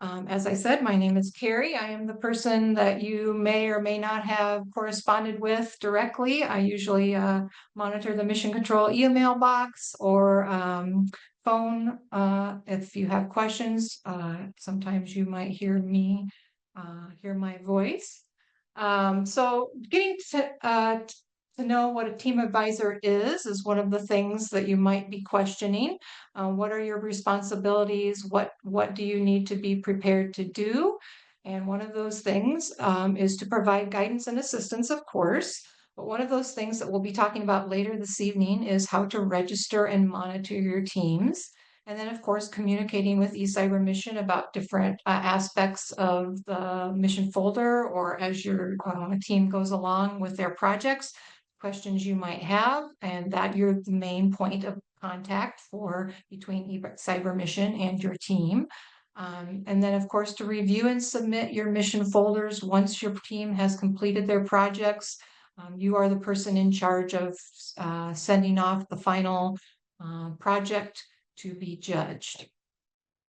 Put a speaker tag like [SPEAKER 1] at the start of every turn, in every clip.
[SPEAKER 1] As I said, my name is Carrie. I am the person that you may or may not have corresponded with directly. I usually monitor the mission control email box or phone if you have questions. Sometimes you might hear me hear my voice. So getting to know what a team advisor is one of the things that you might be questioning. What are your responsibilities? What do you need to be prepared to do? And one of those things is to provide guidance and assistance, of course. But one of those things that we'll be talking about later this evening is how to register and monitor your teams. And then, of course, communicating with eCYBERMISSION about different aspects of the mission folder, or as your team goes along with their projects, questions you might have, and that you're the main point of contact for between eCYBERMISSION and your team. And then, of course, to review and submit your mission folders once your team has completed their projects. You are the person in charge of sending off the final project to be judged.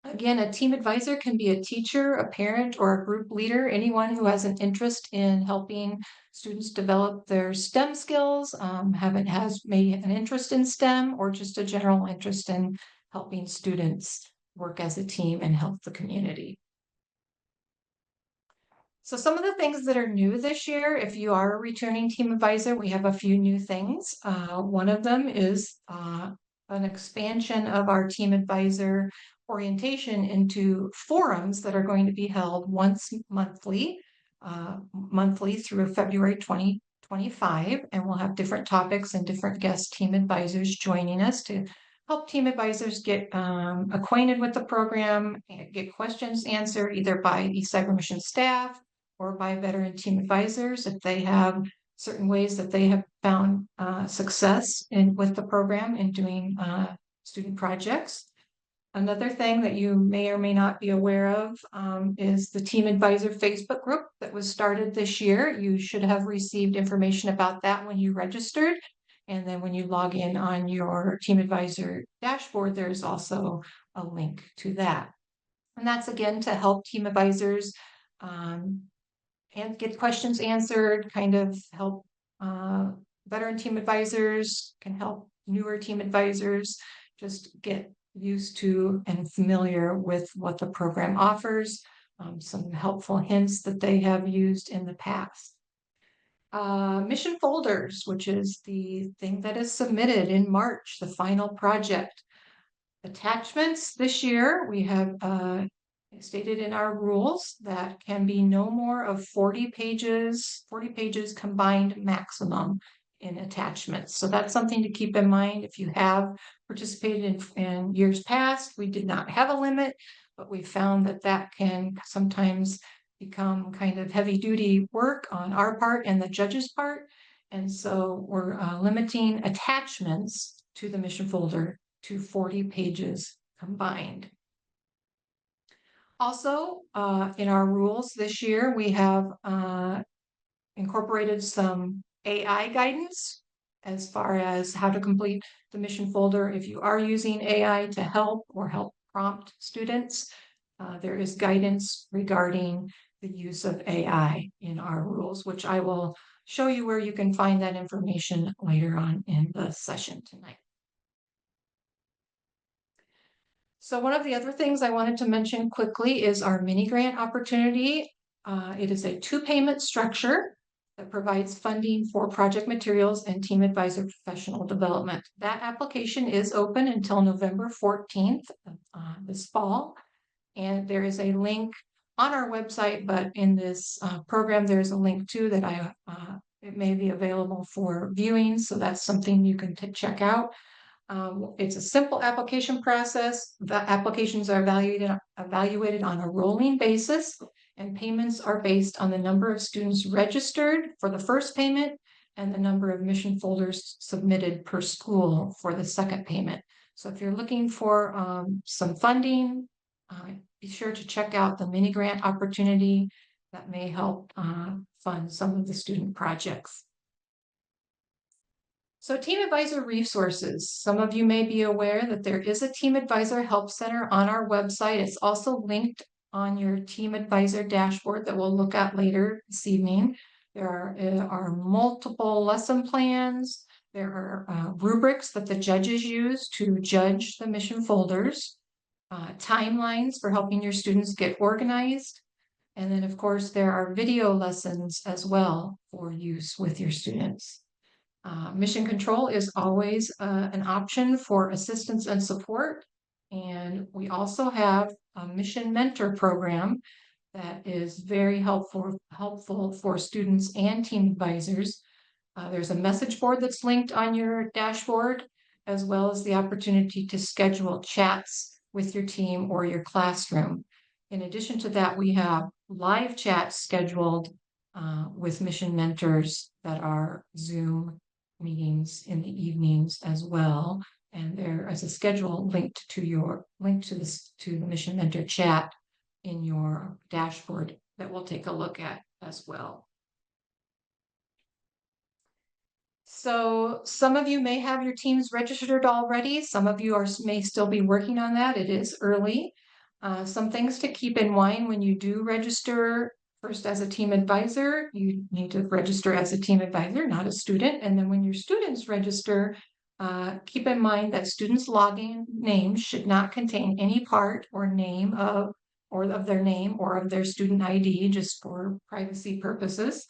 [SPEAKER 1] Again, a team advisor can be a teacher, a parent, or a group leader, anyone who has an interest in helping students develop their STEM skills, has maybe an interest in STEM, or just a general interest in helping students work as a team and help the community. So some of the things that are new this year, if you are a returning team advisor, we have a few new things. One of them is an expansion of our team advisor orientation into forums that are going to be held once monthly through February 2025. And we'll have different topics and different guest team advisors joining us to help team advisors get acquainted with the program and get questions answered either by eCYBERMISSION staff or by veteran team advisors if they have certain ways that they have found success with the program in doing student projects. Another thing that you may or may not be aware of is the Team Advisor Facebook group that was started this year. You should have received information about that when you registered. And then when you log in on your Team Advisor dashboard, there's also a link to that. And that's again to help team advisors and get questions answered, kind of help veteran team advisors, can help newer team advisors just get used to and familiar with what the program offers, some helpful hints that they have used in the past. Mission folders, which is the thing that is submitted in March, the final project. Attachments this year, we have stated in our rules that can be no more of 40 pages combined maximum in attachments. So that's something to keep in mind. If you have participated in years past, we did not have a limit, but we found that that can sometimes become kind of heavy duty work on our part and the judge's part. And so we're limiting attachments to the mission folder to 40 pages combined. Also, in our rules this year, we have incorporated some AI guidance as far as how to complete the mission folder. If you are using AI to help or help prompt students, there is guidance regarding the use of AI in our rules, which I will show you where you can find that information later on in the session tonight. So one of the other things I wanted to mention quickly is our mini grant opportunity. It is a 2-payment structure that provides funding for project materials and team advisor professional development. That application is open until November 14th this fall. And there is a link on our website, but in this program, there's a link too that it may be available for viewing. So that's something you can check out. It's a simple application process. The applications are evaluated on a rolling basis, and payments are based on the number of students registered for the first payment and the number of mission folders submitted per school for the second payment. So if you're looking for some funding, be sure to check out the mini grant opportunity that may help fund some of the student projects. So team advisor resources. Some of you may be aware that there is a team advisor help center on our website. It's also linked on your Team Advisor dashboard that we'll look at later this evening. There are multiple lesson plans. There are rubrics that the judges use to judge the mission folders, timelines for helping your students get organized. And then, of course, there are video lessons as well for use with your students. Mission control is always an option for assistance and support. And we also have a mission mentor program that is very helpful for students and team advisors. There's a message board that's linked on your dashboard, as well as the opportunity to schedule chats with your team or your classroom. In addition to that, we have live chats scheduled with mission mentors that are Zoom meetings in the evenings as well. And there is a schedule linked to the mission mentor chat in your dashboard that we'll take a look at as well. So some of you may have your teams registered already. Some of you may still be working on that. It is early. Some things to keep in mind when you do register. First, as a team advisor, you need to register as a team advisor, not a student. And then when your students register, keep in mind that students' login names should not contain any part or name of their name or of their student ID, just for privacy purposes.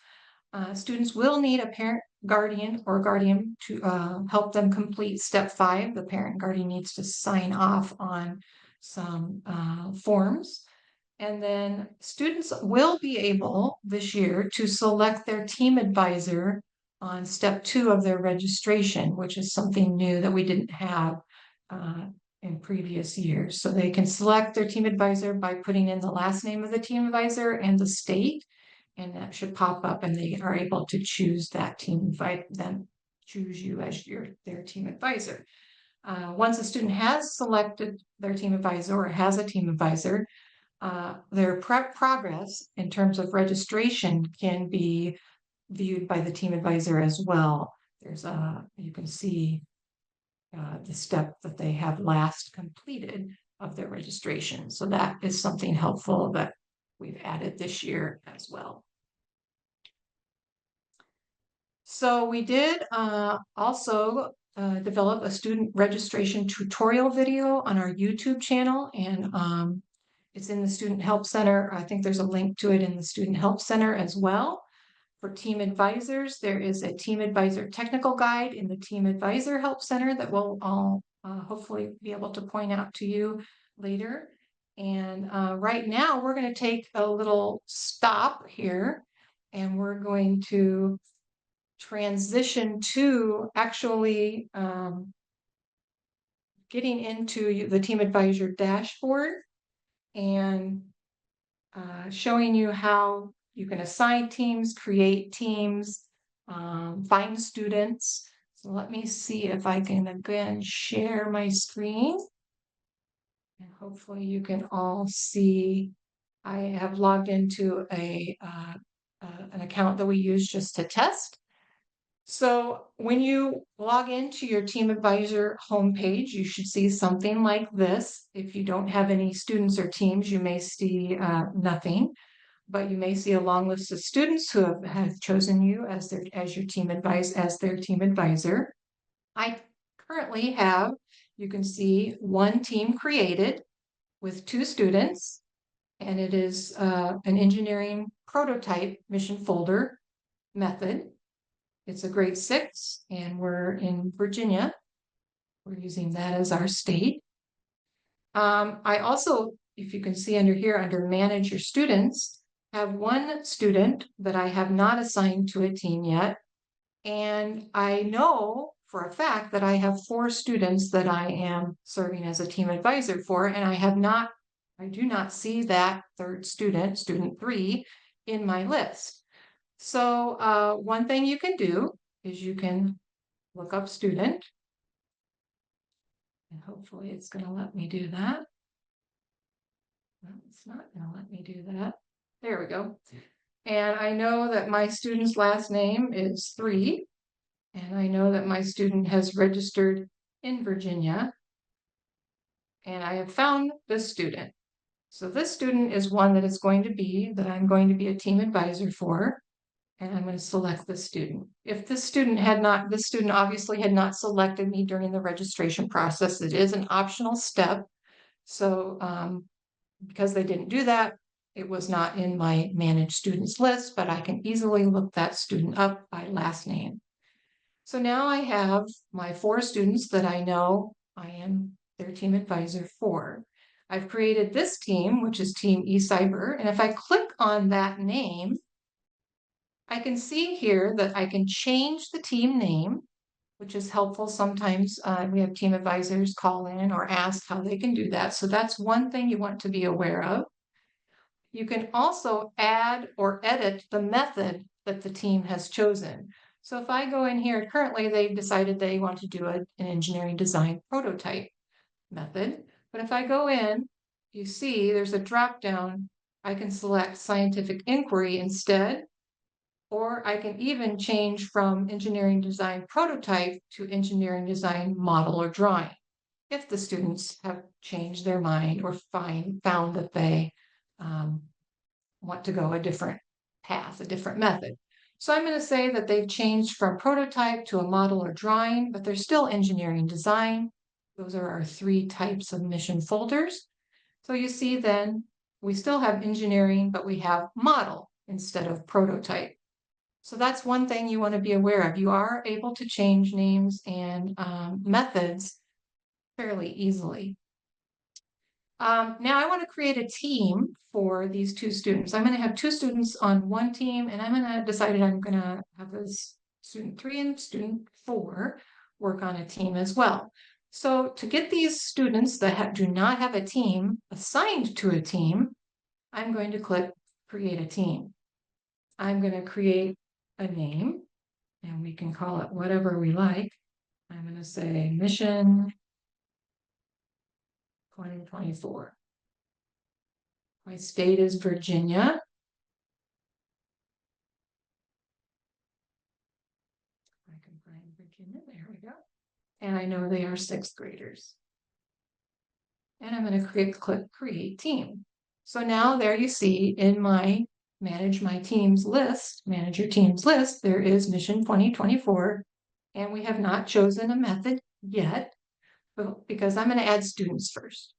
[SPEAKER 1] Students will need a parent, guardian, or guardian to help them complete step 5. The parent guardian needs to sign off on some forms. And then students will be able this year to select their team advisor on step 2 of their registration, which is something new that we didn't have in previous years. So they can select their team advisor by putting in the last name of the team advisor and the state, and that should pop up, and they are able to choose that team, then choose you as their team advisor. Once a student has selected their team advisor or has a team advisor, their progress in terms of registration can be viewed by the team advisor as well. There's you can see the step that they have last completed of their registration. So that is something helpful that we've added this year as well. So we did also develop a student registration tutorial video on our YouTube channel, and it's in the Student Help Center. I think there's a link to it in the Student Help Center as well. For team advisors, there is a team advisor technical guide in the Team Advisor Help Center that we'll all hopefully be able to point out to you later. And right now we're going to take a little stop here, and we're going to transition to actually getting into the Team Advisor dashboard and showing you how you can assign teams, create teams, find students. So let me see if I can again share my screen. And hopefully you can all see. I have logged into an account that we use just to test. So when you log into your Team Advisor homepage, you should see something like this. If you don't have any students or teams, you may see nothing, but you may see a long list of students who have chosen you as their team advisor. I currently have, you can see, one team created with 2 students, and it is an engineering prototype mission folder method. It's a grade 6, and we're in Virginia. We're using that as our state. I also, if you can see under here, under Manage Your Students, have one student that I have not assigned to a team yet. And I know for a fact that I have 4 students that I am serving as a team advisor for, and I do not see that 3rd student, student 3, in my list. So one thing you can do is you can look up student, and hopefully it's going to let me do that. No, it's not going to let me do that. There we go. And I know that my student's last name is 3, and I know that my student has registered in Virginia, and I have found this student. So this student is one that I'm going to be a team advisor for, and I'm going to select this student. If this student obviously had not selected me during the registration process. It is an optional step. So because they didn't do that, it was not in my managed students list, but I can easily look that student up by last name. So now I have my 4 students that I know I am their team advisor for. I've created this team, which is Team eCyber, and if I click on that name, I can see here that I can change the team name, which is helpful. Sometimes we have team advisors call in or ask how they can do that. So that's one thing you want to be aware of. You can also add or edit the method that the team has chosen. So if I go in here, currently they've decided they want to do an engineering design prototype method. But if I go in, you see there's a drop down. I can select scientific inquiry instead, or I can even change from engineering design prototype to engineering design model or drawing if the students have changed their mind or found that they want to go a different path, a different method. So I'm going to say that they've changed from prototype to a model or drawing, but they're still engineering design. Those are our 3 types of mission folders. So you see then we still have engineering, but we have model instead of prototype. So that's one thing you want to be aware of. You are able to change names and methods fairly easily. Now I want to create a team for these 2 students. I'm going to have 2 students on one team, and I'm going to decide I'm going to have this student 3 and student 4 work on a team as well. So to get these students that do not have a team assigned to a team, I'm going to click Create a Team. I'm going to create a name, and we can call it whatever we like. I'm going to say Mission 2024. My state is Virginia. I can find Virginia. There we go. And I know they are 6th graders. And I'm going to click Create Team. So now there you see in my Manage My Teams list, Manage Your Teams list, there is Mission 2024. And we have not chosen a method yet because I'm going to add students first.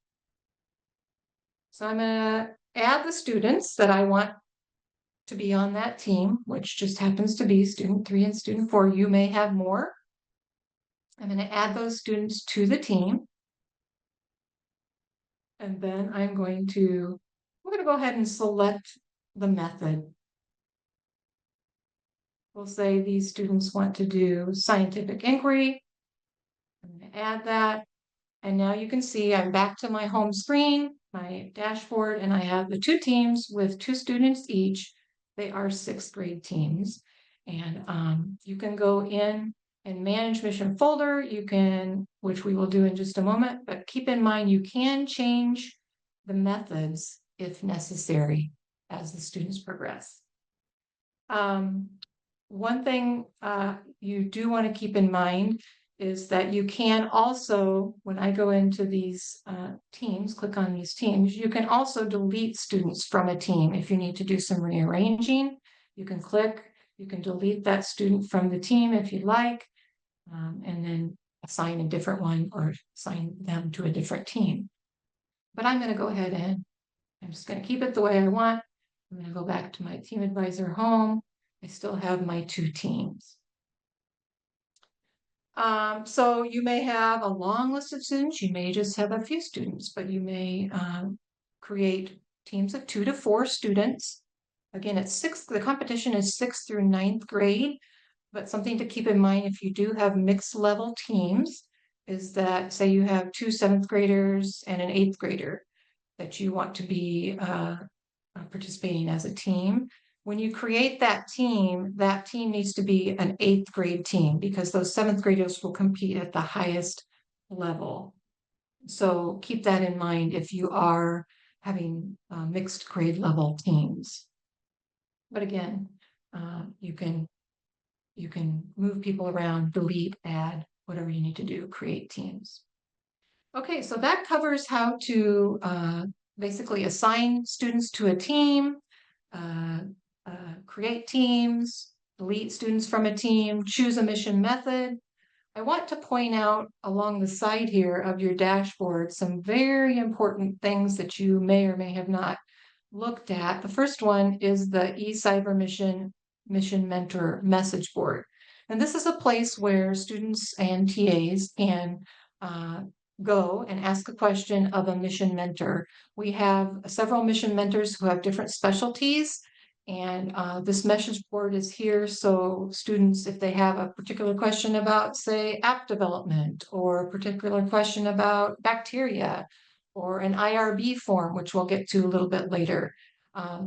[SPEAKER 1] So I'm going to add the students that I want to be on that team, which just happens to be student 3 and student 4. You may have more. I'm going to add those students to the team. And then we're going to go ahead and select the method. We'll say these students want to do scientific inquiry. I'm going to add that. And now you can see I'm back to my home screen, my dashboard, and I have the 2 teams with 2 students each. They are 6th grade teams. And you can go in and manage mission folder. You can, which we will do in just a moment, but keep in mind you can change the methods if necessary as the students progress. One thing you do want to keep in mind is that you can also, when I go into these teams, click on these teams, you can also delete students from a team if you need to do some rearranging. You can delete that student from the team if you like, and then assign a different one or assign them to a different team. But I'm going to go ahead and I'm just going to keep it the way I want. I'm going to go back to my team advisor home. I still have my 2 teams. So you may have a long list of students. You may just have a few students, but you may create teams of 2 to 4 students. Again, the competition is 6th through 9th grade, but something to keep in mind if you do have mixed level teams is that, say you have 2 7th graders and an 8th grader that you want to be participating as a team. When you create that team needs to be an 8th grade team because those 7th graders will compete at the highest level. So keep that in mind if you are having mixed grade level teams. But again, you can move people around, delete, add, whatever you need to do, create teams. Okay, so that covers how to basically assign students to a team, create teams, delete students from a team, choose a mission method. I want to point out along the side here of your dashboard some very important things that you may or may have not looked at. The first one is the eCYBERMISSION Mission Mentor message board. And this is a place where students and TAs can go and ask a question of a mission mentor. We have several mission mentors who have different specialties, and this message board is here so students, if they have a particular question about, say, app development, or a particular question about bacteria, or an IRB form, which we'll get to a little bit later,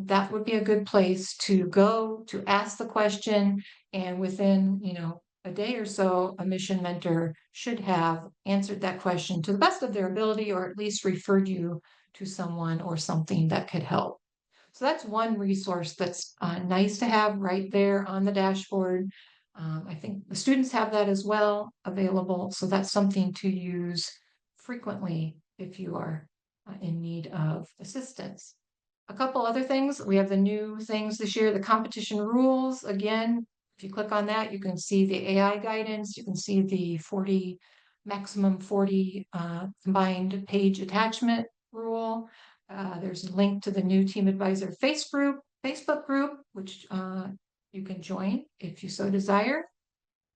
[SPEAKER 1] that would be a good place to go to ask the question, and within, a day or so, a mission mentor should have answered that question to the best of their ability, or at least referred you to someone or something that could help. So that's one resource that's nice to have right there on the dashboard. I think the students have that as well available, so that's something to use frequently if you are in need of assistance. A couple other things, we have the new things this year, the competition rules. Again, if you click on that, you can see the AI guidance, you can see the maximum 40 combined page attachment rule. There's a link to the new Team Advisor Facebook group, which you can join if you so desire.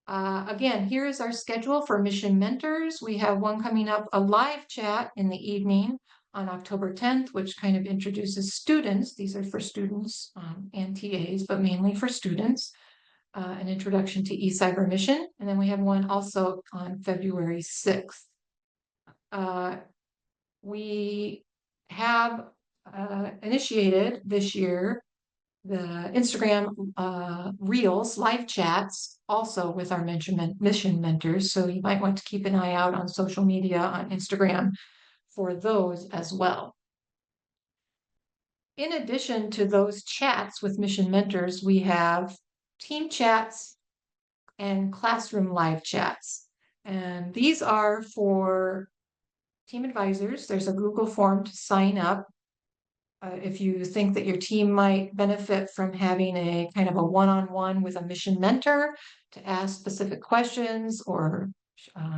[SPEAKER 1] Again, here is our schedule for mission mentors. We have one coming up, a live chat in the evening on October 10th, which kind of introduces students. These are for students and TAs, but mainly for students. An introduction to eCYBERMISSION. And then we have one also on February 6th. We have initiated this year the Instagram Reels live chats also with our mission mentors. So you might want to keep an eye out on social media on Instagram for those as well. In addition to those chats with mission mentors, we have team chats and classroom live chats. And these are for team advisors. There's a Google form to sign up. If you think that your team might benefit from having a kind of a one-on-one with a mission mentor to ask specific questions, or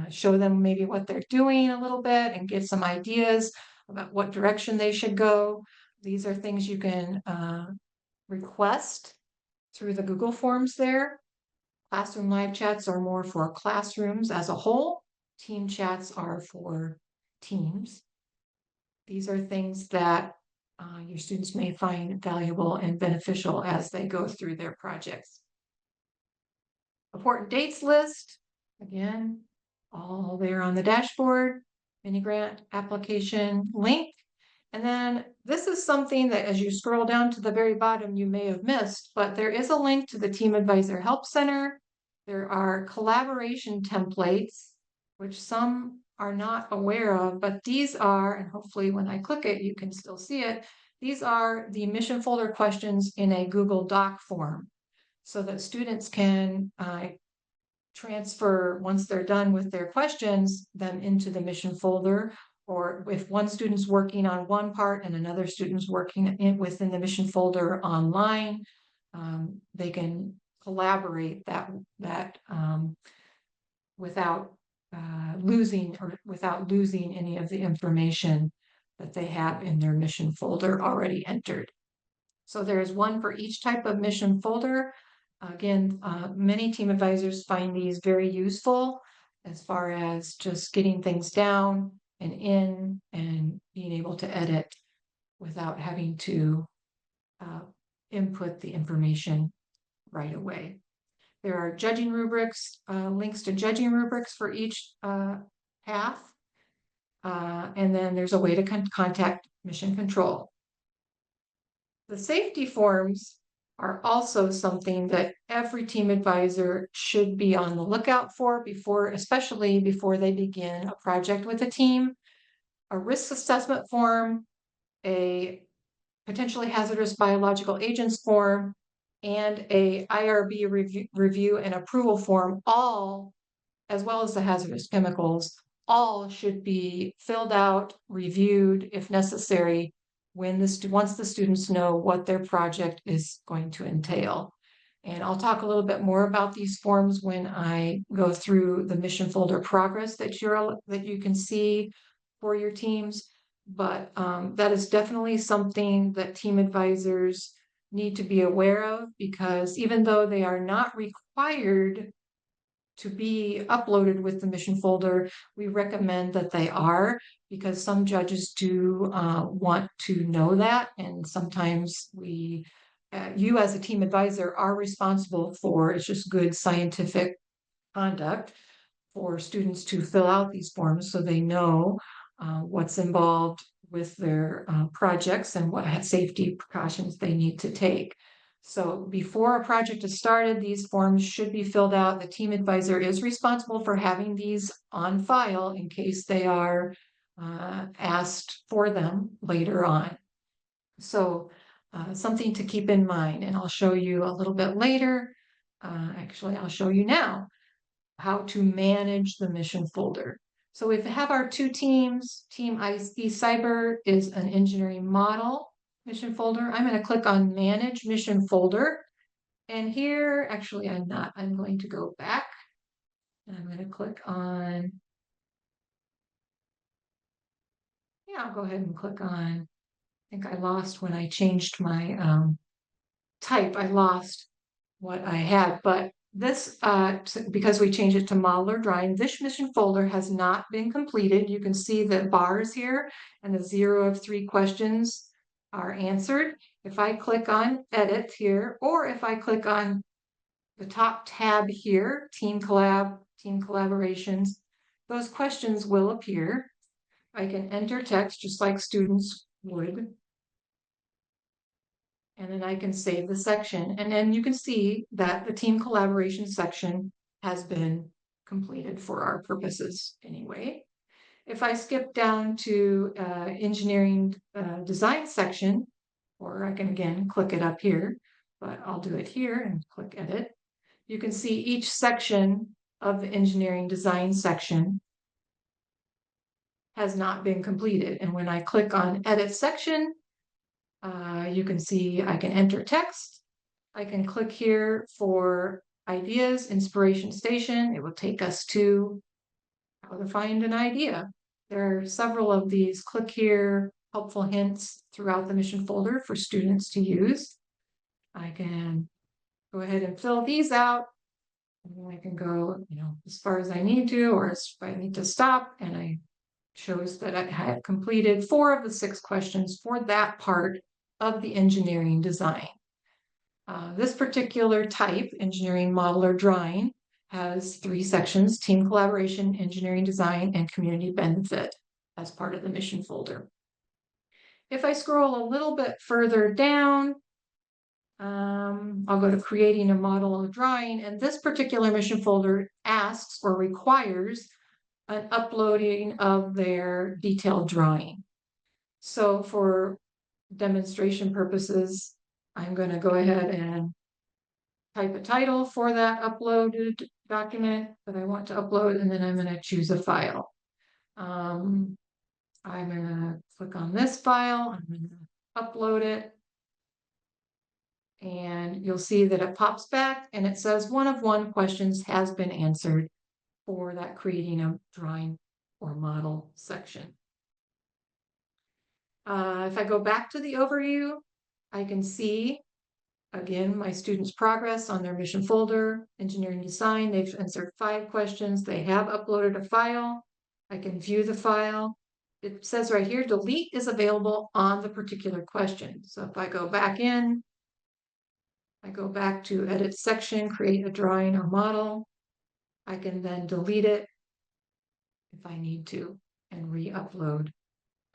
[SPEAKER 1] show them maybe what they're doing a little bit and give some ideas about what direction they should go. These are things you can request through the Google Forms there. Classroom live chats are more for classrooms as a whole. Team chats are for teams. These are things that your students may find valuable and beneficial as they go through their projects. Important dates list, again, all there on the dashboard, mini grant application link. And then this is something that as you scroll down to the very bottom, you may have missed, but there is a link to the Team Advisor Help Center. There are collaboration templates, which some are not aware of, but these are, and hopefully when I click it, you can still see it. These are the mission folder questions in a Google Doc form so that students can transfer, once they're done with their questions, them into the mission folder. Or if one student's working on one part and another student's working within the mission folder online, they can collaborate that without losing any of the information that they have in their mission folder already entered. So there's one for each type of mission folder. Again, many team advisors find these very useful as far as just getting things down and in and being able to edit without having to input the information right away. There are judging rubrics, links to judging rubrics for each path. And then there's a way to contact mission control. The safety forms are also something that every team advisor should be on the lookout for especially before they begin a project with a team. A risk assessment form, a potentially hazardous biological agents form, and a IRB review and approval form, all, as well as the hazardous chemicals, all should be filled out, reviewed if necessary once the students know what their project is going to entail. And I'll talk a little bit more about these forms when I go through the mission folder progress that you can see for your teams. But that is definitely something that team advisors need to be aware of, because even though they are not required to be uploaded with the mission folder, we recommend that they are, because some judges do want to know that, and sometimes you as a team advisor are responsible for, it's just good scientific conduct for students to fill out these forms so they know what's involved with their projects and what safety precautions they need to take. So before a project is started, these forms should be filled out. The team advisor is responsible for having these on file in case they are asked for them later on. So something to keep in mind, and I'll show you a little bit later. Actually, I'll show you now how to manage the mission folder. So we have our two teams. Team eCyber is an engineering model mission folder. I'm going to click on Manage Mission Folder. And here, actually, I'm not. I'm going to go back. And I'm going to click on, I'll go ahead and click on, I think I lost when I changed my type. I lost what I had, but this, because we changed it to modeler drawing, this mission folder has not been completed. You can see the bars here, and the 0 of 3 questions are answered. If I click on edit here, or if I click on the top tab here, team collaborations, those questions will appear. I can enter text just like students would. And then I can save the section. And then you can see that the team collaboration section has been completed for our purposes anyway. If I skip down to engineering design section, or I can again click it up here, but I'll do it here and click edit. You can see each section of the engineering design section has not been completed. And when I click on edit section, you can see I can enter text. I can click here for ideas, inspiration station. It will take us to how to find an idea. There are several of these click here helpful hints throughout the mission folder for students to use. I can go ahead and fill these out. And then I can go, as far as I need to, or if I need to stop, and I shows that I had completed 4 of the 6 questions for that part of the engineering design. This particular type, engineering modeler drawing, has 3 sections: team collaboration, engineering design, and community benefit as part of the mission folder. If I scroll a little bit further down, I'll go to creating a model of drawing, and this particular mission folder asks or requires an uploading of their detailed drawing. So for demonstration purposes, I'm going to go ahead and type a title for that uploaded document that I want to upload, and then I'm going to choose a file. I'm going to click on this file. I'm going to upload it. And you'll see that it pops back and it says 1 of 1 questions has been answered for that creating a drawing or model section. If I go back to the overview, I can see, again, my students' progress on their mission folder, engineering design. They've answered 5 questions. They have uploaded a file. I can view the file. It says right here, delete is available on the particular question. So if I go back in, I go back to edit section, create a drawing or model. I can then delete it if I need to and re-upload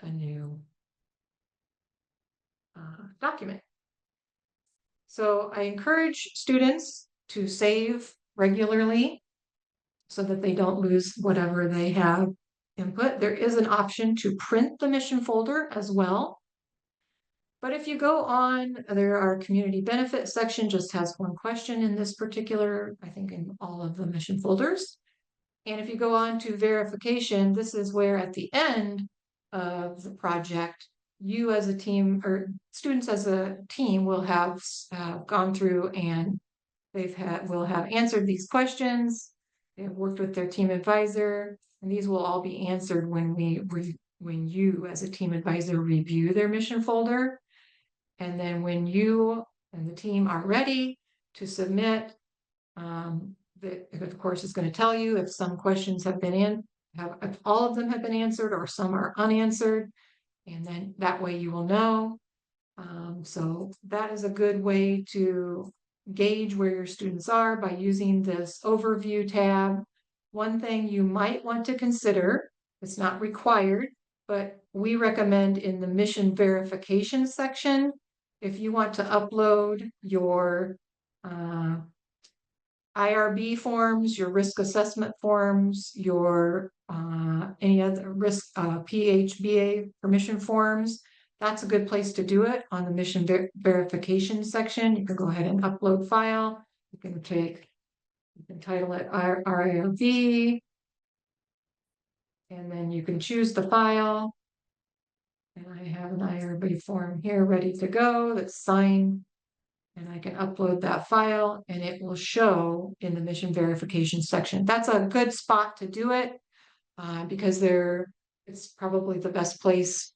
[SPEAKER 1] a new document. So I encourage students to save regularly so that they don't lose whatever they have input. There is an option to print the mission folder as well. But if you go on, there are community benefit section, just has 1 question in this particular, I think in all of the mission folders. And if you go on to verification, this is where at the end of the project, you as a team or students as a team will have gone through and will have answered these questions. They have worked with their team advisor, and these will all be answered when when you as a team advisor review their mission folder. And then when you and the team are ready to submit, of course, it's going to tell you if some questions have been if all of them have been answered or some are unanswered. And then that way you will know. So that is a good way to gauge where your students are by using this overview tab. One thing you might want to consider, it's not required, but we recommend in the mission verification section, if you want to upload your IRB forms, your risk assessment forms, your any other risk PHBA permission forms, that's a good place to do it on the mission verification section. You can go ahead and upload file. You can title it RIRB, and then you can choose the file. And I have an IRB form here ready to go that's signed. And I can upload that file and it will show in the mission verification section. That's a good spot to do it because it's probably the best place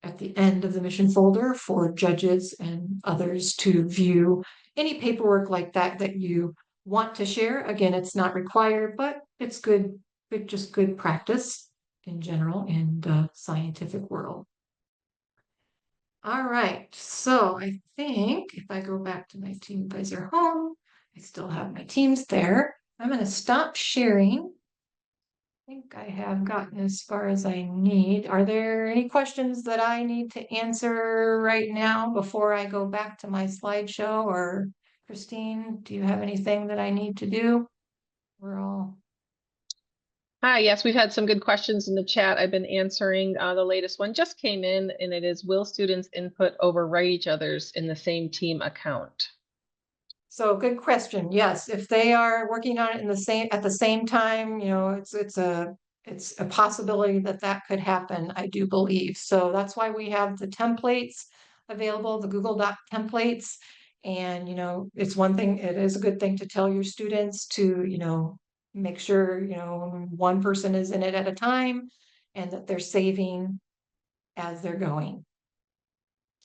[SPEAKER 1] at the end of the mission folder for judges and others to view any paperwork like that that you want to share. Again, it's not required, but it's just good practice in general in the scientific world. All right, so I think if I go back to my team advisor home, I still have my teams there. I'm going to stop sharing. I think I have gotten as far as I need. Are there any questions that I need to answer right now before I go back to my slideshow? Or Christine, do you have anything that I need to do? We're all...
[SPEAKER 2] Hi, yes, we've had some good questions in the chat. I've been answering. The latest one just came in, and it is, will students input overwrite each other's in the same team account?
[SPEAKER 1] So good question. Yes, if they are working on it at the same time, you know, it's a possibility that could happen, I do believe. So that's why we have the templates available, the Google Doc templates. And, you know, it's one thing, it is a good thing to tell your students to, you know, make sure, you know, one person is in it at a time and that they're saving as they're going.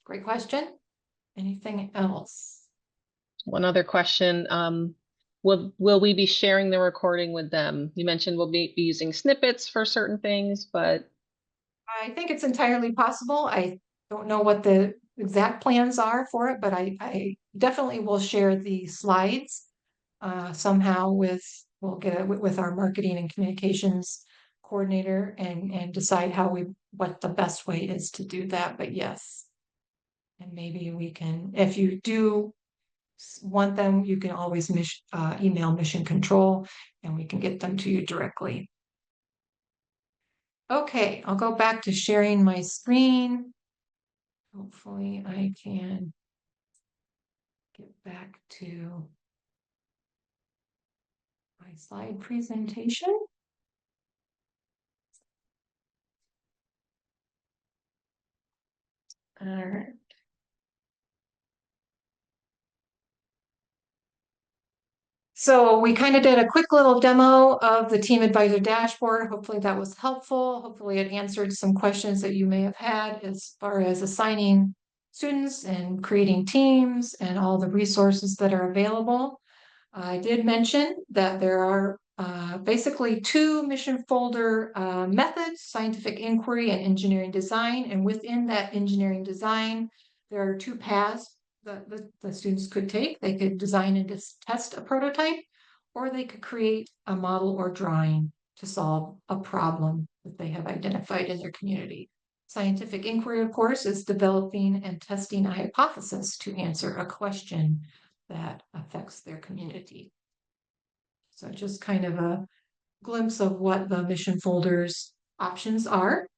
[SPEAKER 1] Great question. Anything else?
[SPEAKER 2] One other question. Will we be sharing the recording with them? You mentioned we'll be using snippets for certain things, but
[SPEAKER 1] I think it's entirely possible. I don't know what the exact plans are for it, but I definitely will share the slides somehow we'll get it with our marketing and communications coordinator and decide what the best way is to do that. But yes, and maybe we can, if you do want them, you can always email Mission Control and we can get them to you directly. Okay, I'll go back to sharing my screen. Hopefully I can get back to my slide presentation. All right. So we kind of did a quick little demo of the Team Advisor dashboard. Hopefully that was helpful. Hopefully it answered some questions that you may have had as far as assigning students and creating teams and all the resources that are available. I did mention that there are basically two mission folder methods, scientific inquiry and engineering design. And within that engineering design, there are two paths that the students could take. They could design and test a prototype, or they could create a model or drawing to solve a problem that they have identified in their community. Scientific inquiry, of course, is developing and testing a hypothesis to answer a question that affects their community. So just kind of a glimpse of what the mission folders options are.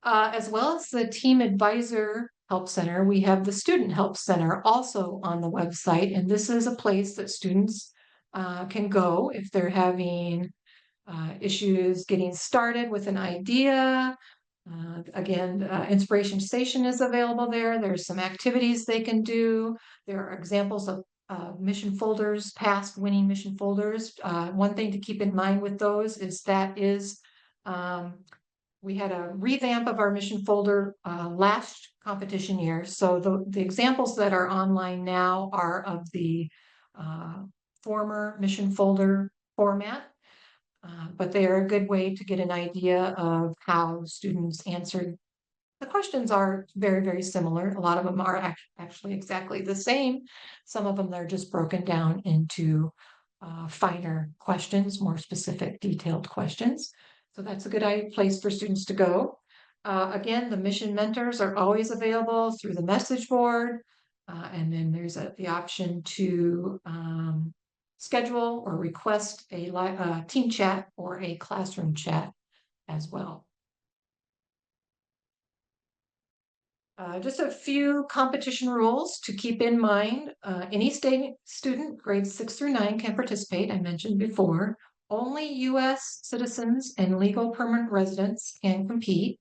[SPEAKER 1] As well as the Team Advisor Help Center, we have the Student Help Center also on the website. And this is a place that students can go if they're having issues getting started with an idea, Again, Inspiration Station is available there. There's some activities they can do. There are examples of mission folders, past winning mission folders. One thing to keep in mind with those is we had a revamp of our mission folder last competition year. So the examples that are online now are of the former mission folder format. But they are a good way to get an idea of how students answered. The questions are very, very similar. A lot of them are actually exactly the same. Some of them are just broken down into finer questions, more specific, detailed questions. So that's a good place for students to go. Again, the mission mentors are always available through the message board. And then there's the option to schedule or request a team chat or a classroom chat as well. Just a few competition rules to keep in mind. Any student grades 6 through 9 can participate, I mentioned before. Only U.S. citizens and legal permanent residents can compete.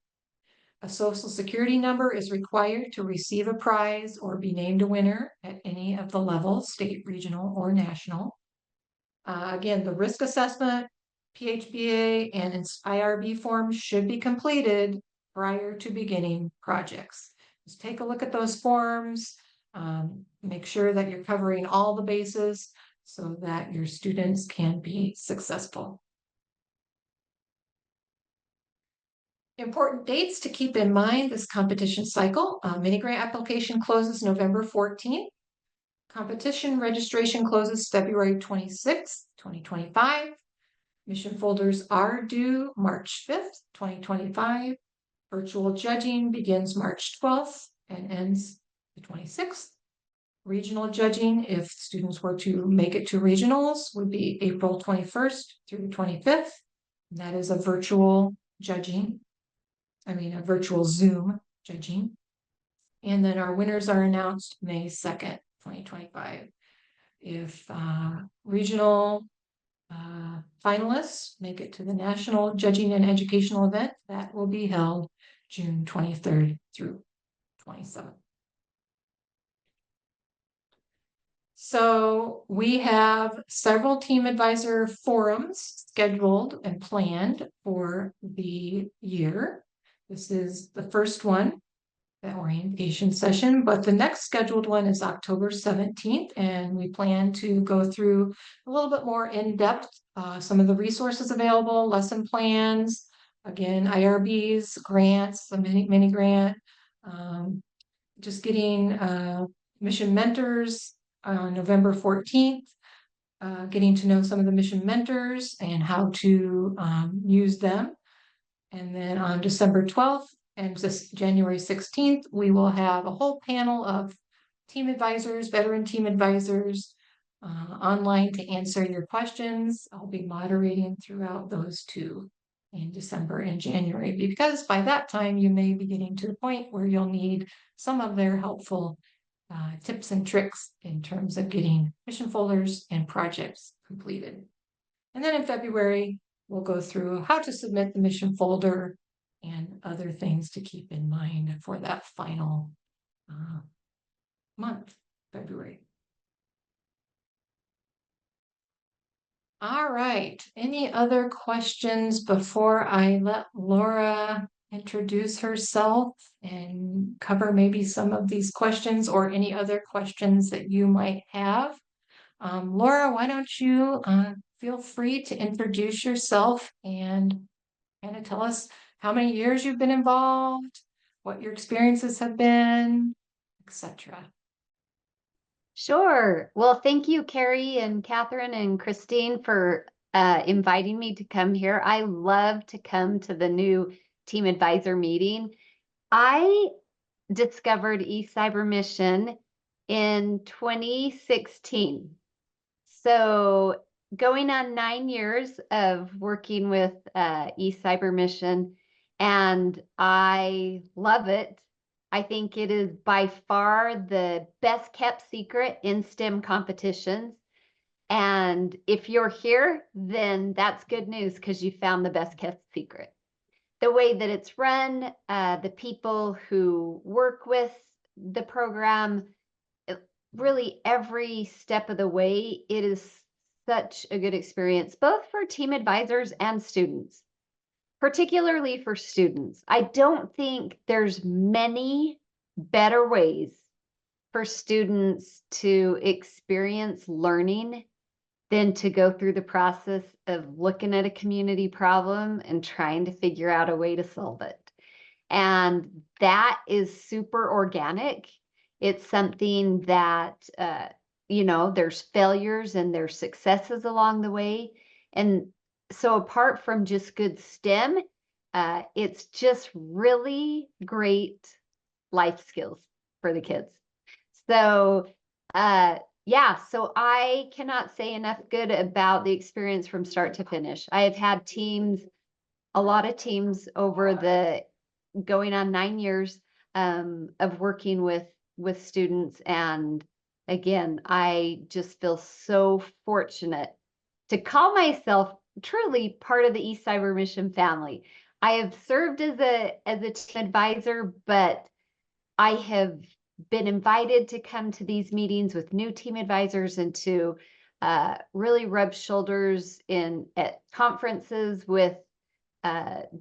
[SPEAKER 1] A social security number is required to receive a prize or be named a winner at any of the levels, state, regional, or national. Again, the risk assessment, PHBA, and IRB forms should be completed prior to beginning projects. Just take a look at those forms, make sure that you're covering all the bases so that your students can be successful. Important dates to keep in mind this competition cycle. Mini grant application closes November 14th. Competition registration closes February 26th, 2025. Mission folders are due March 5th, 2025. Virtual judging begins March 12th and ends the 26th. Regional judging, if students were to make it to regionals, would be April 21st through 25th. And that is a virtual judging. A virtual Zoom judging. And then our winners are announced May 2nd, 2025. If regional finalists make it to the national judging and educational event, that will be held June 23rd through 27th. So we have several team advisor forums scheduled and planned for the year. This is the first one, the orientation session, but the next scheduled one is October 17th, and we plan to go through a little bit more in depth, some of the resources available, lesson plans, again, IRBs, grants, the mini grant, just getting mission mentors on November 14th, getting to know some of the mission mentors and how to use them. And then on December 12th, and just January 16th, we will have a whole panel of team advisors, veteran team advisors, online to answer your questions. I'll be moderating throughout those two in December and January, because by that time you may be getting to the point where you'll need some of their helpful tips and tricks in terms of getting mission folders and projects completed. And then in February, we'll go through how to submit the mission folder and other things to keep in mind for that final month, February. All right, any other questions before I let Lora introduce herself and cover maybe some of these questions or any other questions that you might have? Lora, why don't you feel free to introduce yourself and kind of tell us how many years you've been involved, what your experiences have been, etc.
[SPEAKER 3] Sure. Well, thank you, Carrie and Catherine and Christine, for inviting me to come here. I love to come to the new team advisor meeting. I discovered eCYBERMISSION in 2016. So going on 9 years of working with eCYBERMISSION, and I love it. I think it is by far the best kept secret in STEM competitions. And if you're here, then that's good news because you found the best kept secret. the way that it's run, the people who work with the program, really every step of the way, it is such a good experience, both for team advisors and students, particularly for students. I don't think there's many better ways for students to experience learning than to go through the process of looking at a community problem and trying to figure out a way to solve it. And that is super organic. It's something that, there's failures and there's successes along the way. And so apart from just good STEM, it's just really great life skills for the kids. So, yeah, so I cannot say enough good about the experience from start to finish. I have had a lot of teams over the going on 9 years of working with students. And again, I just feel so fortunate to call myself truly part of the eCYBERMISSION family. I have served as a team advisor, but I have been invited to come to these meetings with new team advisors and to really rub shoulders at conferences with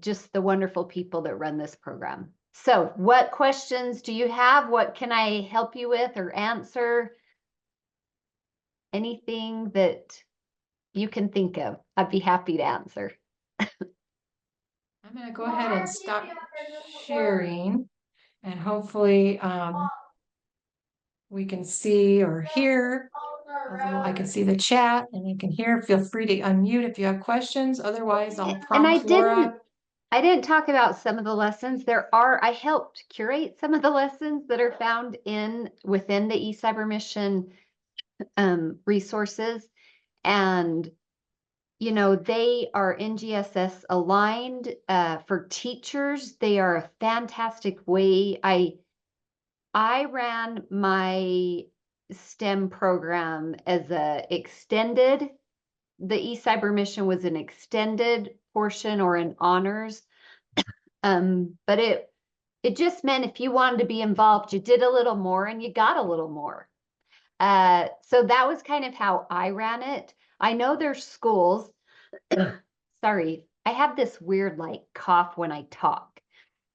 [SPEAKER 3] just the wonderful people that run this program. So what questions do you have? What can I help you with or answer? Anything that you can think of, I'd be happy to answer.
[SPEAKER 1] I'm going to go ahead and stop sharing, and hopefully we can see or hear. I can see the chat and I can hear. Feel free to unmute if you have questions. Otherwise, I'll prompt Laura.
[SPEAKER 3] I didn't talk about some of the lessons. I helped curate some of the lessons that are found within the eCYBERMISSION resources. And, they are NGSS aligned for teachers. They are a fantastic way. I ran my STEM program as the eCYBERMISSION was an extended portion or an honors. But it just meant if you wanted to be involved, you did a little more and you got a little more. So that was kind of how I ran it. I know there's schools, sorry, I have this weird like cough when I talk.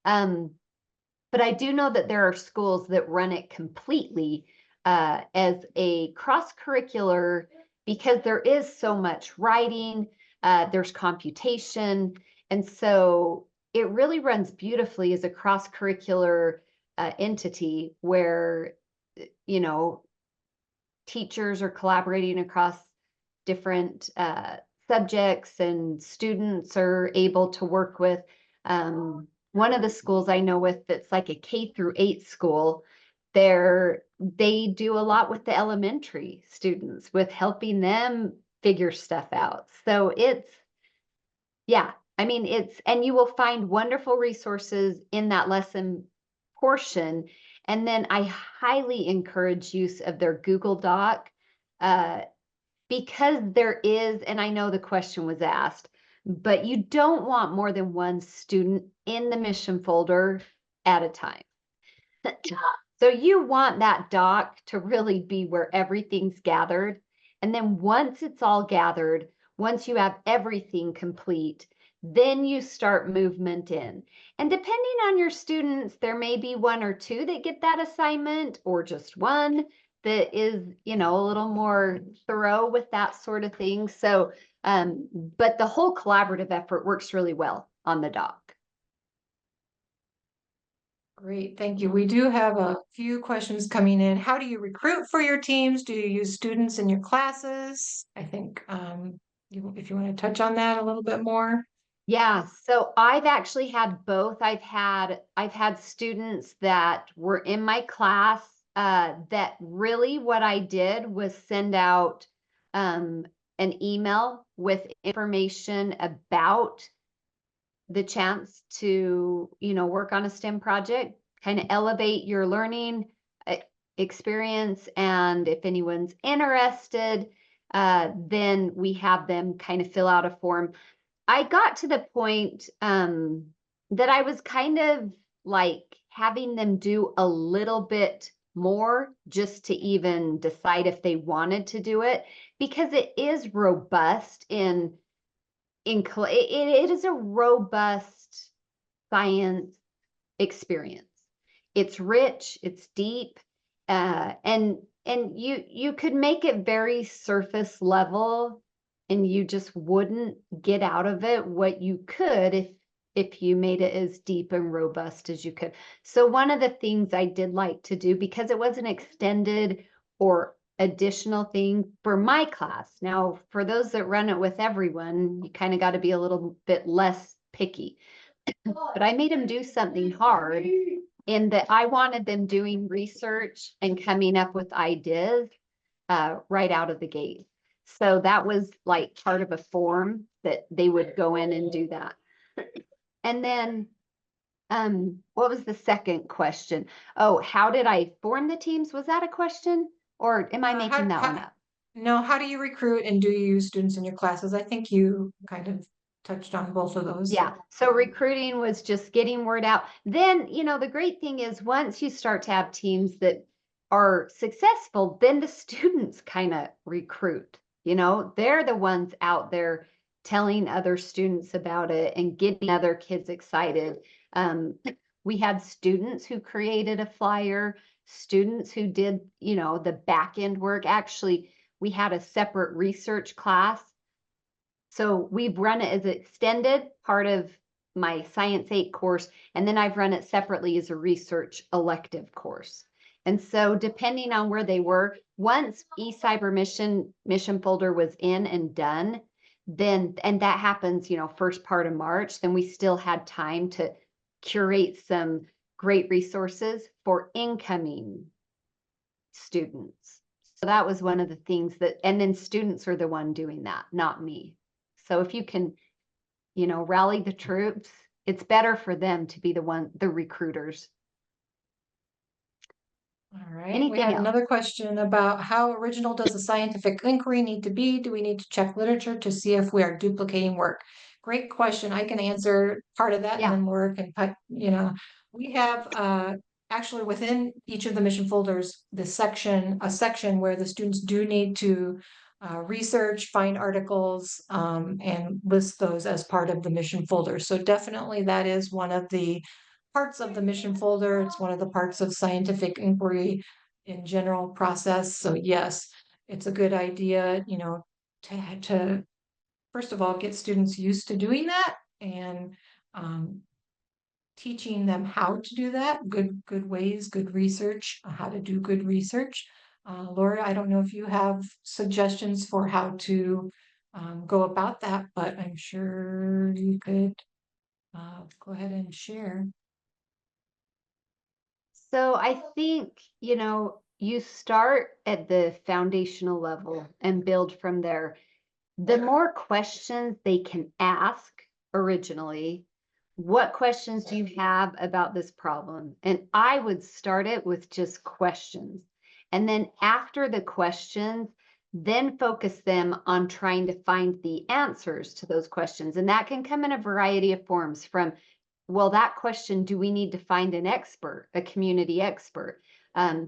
[SPEAKER 3] But I do know that there are schools that run it completely as a cross-curricular, because there is so much writing, there's computation, and so it really runs beautifully as a cross-curricular entity where, teachers are collaborating across different subjects and students are able to work with. One of the schools I know with that's like a K-8 school, they do a lot with the elementary students with helping them figure stuff out. So and you will find wonderful resources in that lesson portion. And then I highly encourage use of their Google Doc because there is, and I know the question was asked, but you don't want more than one student in the mission folder at a time. So you want that doc to really be where everything's gathered. And then once it's all gathered, once you have everything complete, then you start movement in. And depending on your students, there may be one or two that get that assignment or just one that is, a little more thorough with that sort of thing. So, but the whole collaborative effort works really well on the doc.
[SPEAKER 1] Great, thank you. We do have a few questions coming in. How do you recruit for your teams? Do you use students in your classes? I think if you want to touch on that a little bit more.
[SPEAKER 3] Yeah, so I've actually had both. I've had students that were in my class that really what I did was send out an email with information about the chance to, work on a STEM project, kind of elevate your learning experience. And if anyone's interested, then we have them kind of fill out a form. I got to the point that I was kind of like having them do a little bit more just to even decide if they wanted to do it, because it is robust it is a robust science experience. It's rich, it's deep, and you could make it very surface level, and you just wouldn't get out of it what you could if you made it as deep and robust as you could. So one of the things I did like to do, because it was an extended or additional thing for my class. Now, for those that run it with everyone, you kind of got to be a little bit less picky. But I made them do something hard in that I wanted them doing research and coming up with ideas right out of the gate. So that was like part of a form that they would go in and do that. And then, what was the second question? Oh, how did I form the teams? Was that a question? Or am I making that one up?
[SPEAKER 1] No, how do you recruit and do you use students in your classes? I think you kind of touched on both of those.
[SPEAKER 3] Yeah, so recruiting was just getting word out. Then, the great thing is once you start to have teams that are successful, then the students kind of recruit. They're the ones out there telling other students about it and getting other kids excited. We had students who created a flyer, students who did, the back end work. Actually, we had a separate research class. So we've run it as an extended part of my Science 8 course, and then I've run it separately as a research elective course. And so depending on where they were, once eCYBERMISSIon mission folder was in and done, then, and that happens, first part of March, then we still had time to curate some great resources for incoming students. So that was one of the things that, and then students are the one doing that, not me. So if you can, rally the troops, it's better for them to be the recruiters.
[SPEAKER 1] All right.
[SPEAKER 3] Anything
[SPEAKER 1] we had
[SPEAKER 3] else?
[SPEAKER 1] Another question about how original does the scientific inquiry need to be? Do we need to check literature to see if we are duplicating work? Great question. I can answer part of that,
[SPEAKER 3] Yeah.
[SPEAKER 1] and then work and put, we have actually within each of the mission folders, a section where the students do need to research, find articles, and list those as part of the mission folder. So definitely that is one of the parts of the mission folder. It's one of the parts of scientific inquiry in general process. So yes, it's a good idea, to first of all, get students used to doing that, and teaching them how to do that, good ways, good research, how to do good research. Laura, I don't know if you have suggestions for how to go about that, but I'm sure you could go ahead and share.
[SPEAKER 3] So I think, you start at the foundational level and build from there. The more questions they can ask originally, what questions do you have about this problem? And I would start it with just questions. And then after the questions, then focus them on trying to find the answers to those questions. And that can come in a variety of forms from, well, that question, do we need to find an expert, a community expert?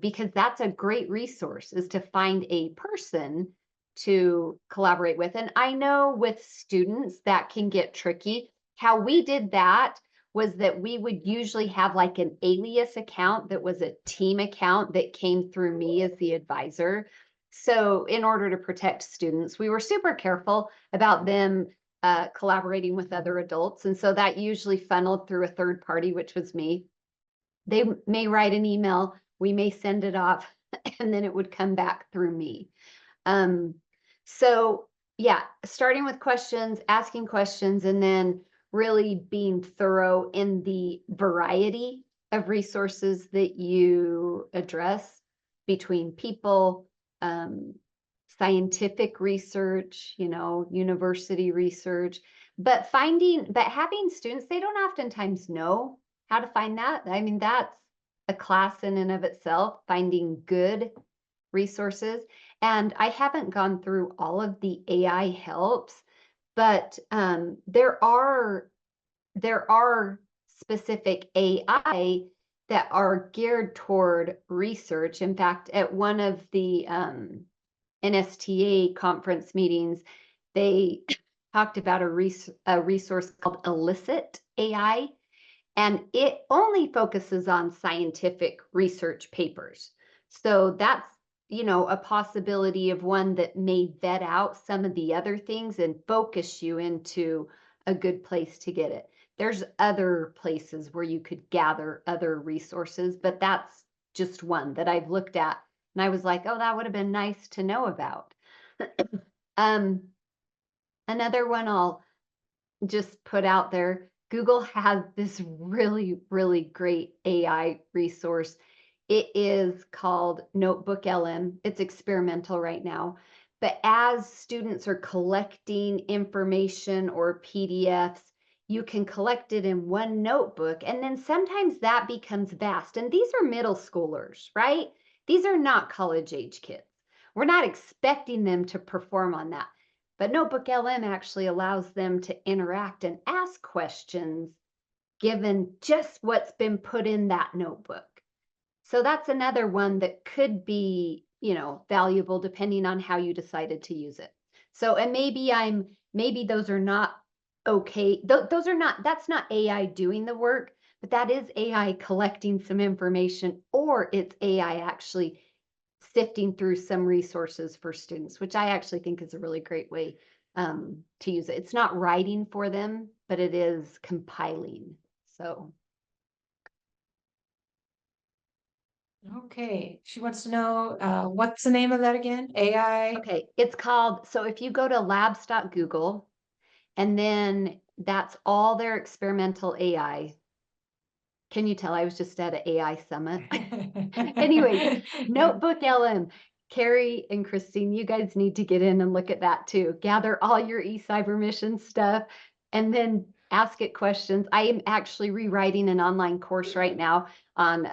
[SPEAKER 3] Because that's a great resource, is to find a person to collaborate with. And I know with students that can get tricky. How we did that was that we would usually have like an alias account that was a team account that came through me as the advisor. So in order to protect students, we were super careful about them collaborating with other adults. And so that usually funneled through a third party, which was me. They may write an email, we may send it off, and then it would come back through me. So yeah, starting with questions, asking questions, and then really being thorough in the variety of resources that you address between people, scientific research, university research, but having students, they don't oftentimes know how to find that. I mean, that's a class in and of itself, finding good resources. And I haven't gone through all of the AI helps, but there are specific AI that are geared toward research. In fact, at one of the NSTA conference meetings, they talked about a resource called Elicit AI, and it only focuses on scientific research papers. So that's, you know, a possibility of one that may vet out some of the other things and focus you into a good place to get it. There's other places where you could gather other resources, but that's just one that I've looked at. And I was like, oh, that would have been nice to know about. Another one I'll just put out there, Google has this really, really great AI resource. It is called Notebook LM. It's experimental right now. But as students are collecting information or PDFs, you can collect it in one notebook, and then sometimes that becomes vast. And these are middle schoolers, right? These are not college age kids. We're not expecting them to perform on that. But Notebook LM actually allows them to interact and ask questions given just what's been put in that notebook. So that's another one that could be, you know, valuable depending on how you decided to use it. So, and maybe those are not okay. Those are not, that's not AI doing the work, but that is AI collecting some information, or it's AI actually sifting through some resources for students, which I actually think is a really great way to use it. It's not writing for them, but it is compiling. So.
[SPEAKER 1] Okay, she wants to know what's the name of that again? AI?
[SPEAKER 3] Okay, it's called, so if you go to labs.google, and then that's all their experimental AI. Can you tell I was just at an AI summit? Anyways, Notebook LM. Carrie and Christine, you guys need to get in and look at that too. Gather all your eCYBERMISSION stuff and then ask it questions. I am actually rewriting an online course right now on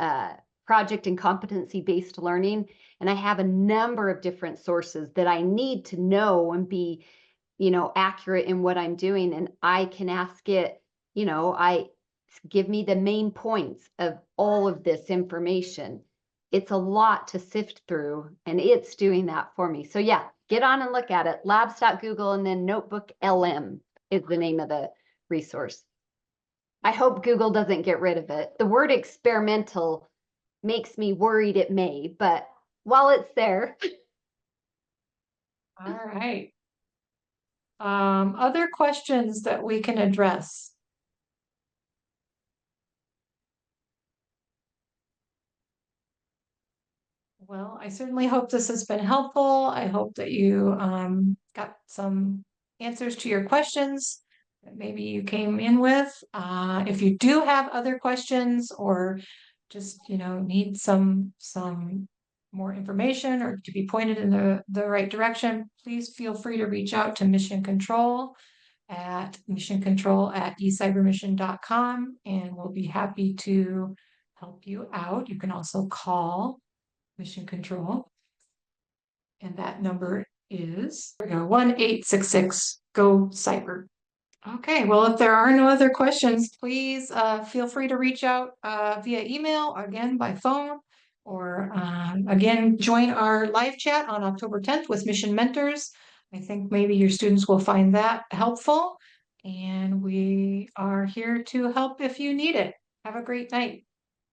[SPEAKER 3] project and competency-based learning. And I have a number of different sources that I need to know and be, you know, accurate in what I'm doing. And I can ask it, you know, give me the main points of all of this information. It's a lot to sift through, and it's doing that for me. So yeah, get on and look at it. Labs.google, and then Notebook LM is the name of the resource. I hope Google doesn't get rid of it. The word experimental makes me worried it may, but while it's there.
[SPEAKER 1] All right. Other questions that we can address? Well, I certainly hope this has been helpful. I hope that you got some answers to your questions that maybe you came in with. If you do have other questions, or just, you know, need some more information, or to be pointed in the right direction, please feel free to reach out to Mission Control at eCYBERMISSION.com, and we'll be happy to help you out. You can also call Mission Control, and that number is 1-866-GO-CYBER. Okay, well, if there are no other questions, please feel free to reach out via email, again by phone, or again join our live chat on October 10th with Mission Mentors. I think maybe your students will find that helpful, and we are here to help if you need it. Have a great night.